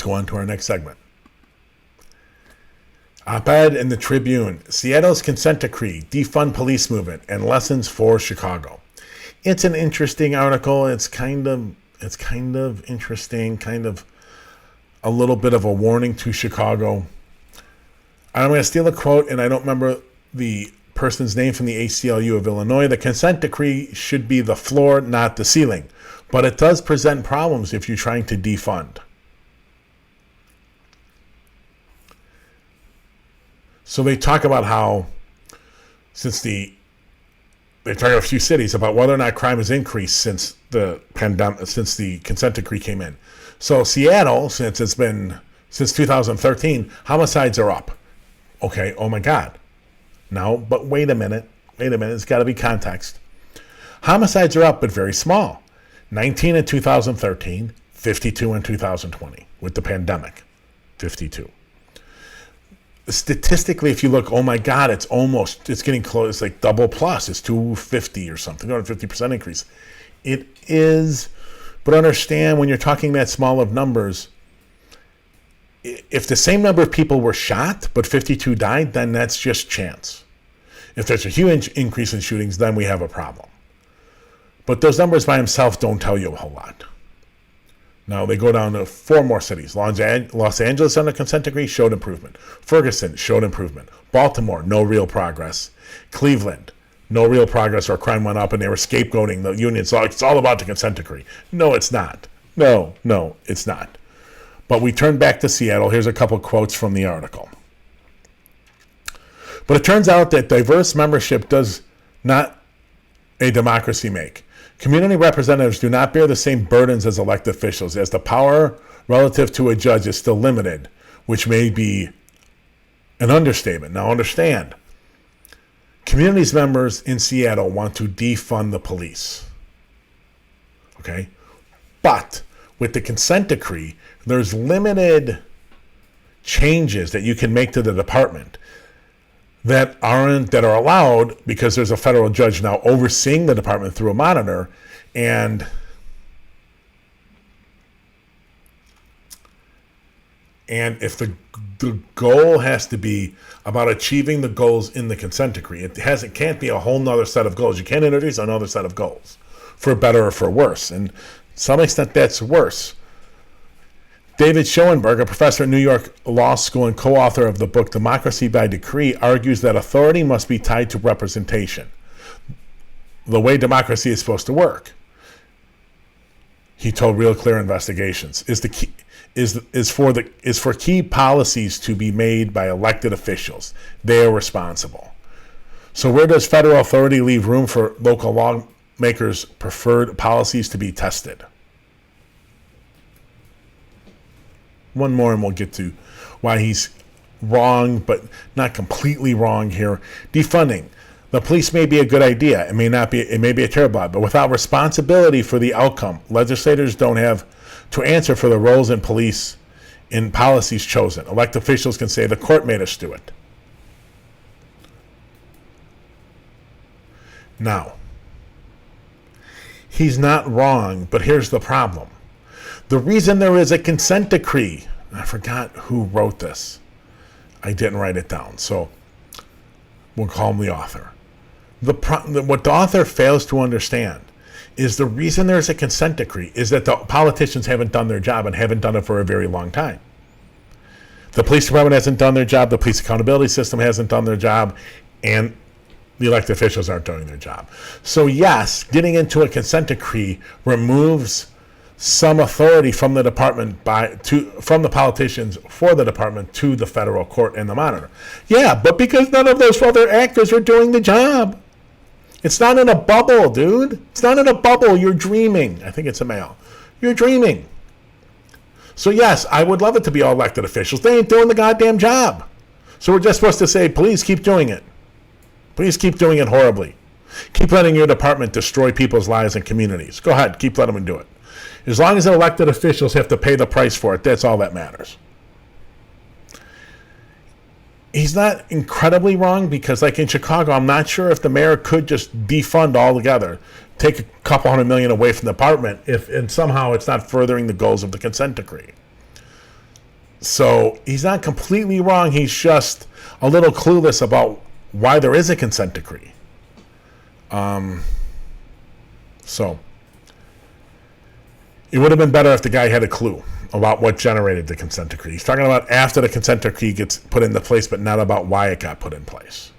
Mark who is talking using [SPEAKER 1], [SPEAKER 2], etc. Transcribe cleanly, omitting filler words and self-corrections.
[SPEAKER 1] go on to our next segment. OpEd in the Tribune, Seattle's consent decree, defund police movement, and lessons for Chicago. It's an interesting article. It's kind of interesting, kind of a little bit of a warning to Chicago. I'm going to steal a quote, and I don't remember the person's name, from the ACLU of Illinois. The consent decree should be the floor, not the ceiling. But it does present problems if you're trying to defund. So they talk about how, they talk about a few cities about whether or not crime has increased since the pandemic, since the consent decree came in. So Seattle, since 2013, homicides are up. Okay, oh my God. No, but wait a minute, it's got to be context. Homicides are up, but very small. 19 in 2013, 52 in 2020, with the pandemic, 52. Statistically, if you look, oh my God, it's getting close, it's like double plus, it's 250 or something, 250% increase. It is, but understand when you're talking that small of numbers, if the same number of people were shot, but 52 died, then that's just chance. If there's a huge increase in shootings, then we have a problem. But those numbers by themselves don't tell you a whole lot. Now they go down to 4 more cities. Los Angeles under consent decree showed improvement. Ferguson showed improvement. Baltimore, no real progress. Cleveland, no real progress, or crime went up and they were scapegoating the union. So it's all about the consent decree. No, it's not. No, it's not. But we turn back to Seattle. Here's a couple quotes from the article. But it turns out that diverse membership does not a democracy make. Community representatives do not bear the same burdens as elected officials, as the power relative to a judge is still limited, which may be an understatement. Now understand, community's members in Seattle want to defund the police. Okay? But with the consent decree, there's limited changes that you can make to the department that are allowed because there's a federal judge now overseeing the department through a monitor, and if the goal has to be about achieving the goals in the consent decree, it can't be a whole nother set of goals. You can't introduce another set of goals, for better or for worse, and to some extent that's worse. David Schoenberg, a professor at New York Law School and co-author of the book Democracy by Decree, argues that authority must be tied to representation, the way democracy is supposed to work. He told Real Clear Investigations is for key policies to be made by elected officials. They are responsible. So where does federal authority leave room for local lawmakers' preferred policies to be tested? One more and we'll get to why he's wrong, but not completely wrong here. Defunding. The police may be a good idea. It may be a terrible idea, but without responsibility for the outcome, legislators don't have to answer for the roles in police in policies chosen. Elected officials can say the court made us do it. Now, he's not wrong, but here's the problem. The reason there is a consent decree, I forgot who wrote this. I didn't write it down, so we'll call him the author. What the author fails to understand is the reason there's a consent decree is that the politicians haven't done their job and haven't done it for a very long time. The police department hasn't done their job, the police accountability system hasn't done their job, and the elected officials aren't doing their job. So yes, getting into a consent decree removes some authority from the department from the politicians for the department to the federal court and the monitor. Yeah, but because none of those other actors are doing the job. It's not in a bubble, dude. It's not in a bubble. You're dreaming. I think it's a male. You're dreaming. So yes, I would love it to be all elected officials. They ain't doing the goddamn job. So we're just supposed to say, please keep doing it. Please keep doing it horribly. Keep letting your department destroy people's lives and communities. Go ahead, keep letting them do it. As long as the elected officials have to pay the price for it, that's all that matters. He's not incredibly wrong because, like in Chicago, I'm not sure if the mayor could just defund altogether, take a couple $100 million away from the department and somehow it's not furthering the goals of the consent decree. So he's not completely wrong. He's just a little clueless about why there is a consent decree. So it would have been better if the guy had a clue about what generated the consent decree. He's talking about after the consent decree gets put into place, but not about why it got put in place.